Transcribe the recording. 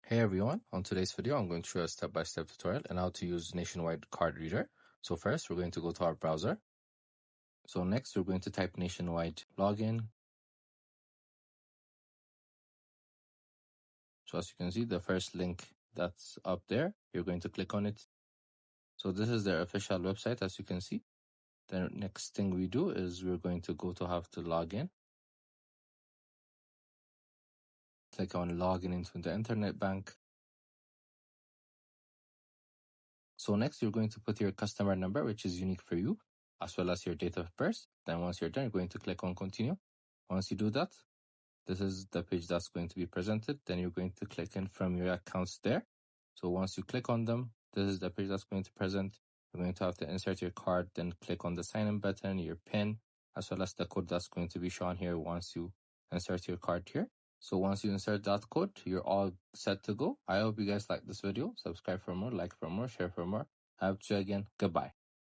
Hey everyone, on today's video I'm going to show you a step-by-step tutorial on how to use Nationwide Card Reader. So first we're going to go to our browser. So next we're going to type Nationwide login. So as you can see, the first link that's up there, you're going to click on it. So this is their official website, as you can see. The next thing we do is we're going to go to have to log in. Click on login into the internet bank. So next you're going to put your customer number, which is unique for you, as well as your date of birth. Then once you're done, you're going to click on continue. Once you do that, this is the page that's going to be presented. Then you're going to click in from your accounts there. So once you click on them, this is the page that's going to present. You're going to have to insert your card, then click on the sign in button, your PIN, as well as the code that's going to be shown here once you insert your card here. So once you insert that code, you're all set to go. I hope you guys like this video. Subscribe for more, like for more, share for more. I hope to see you again. Goodbye.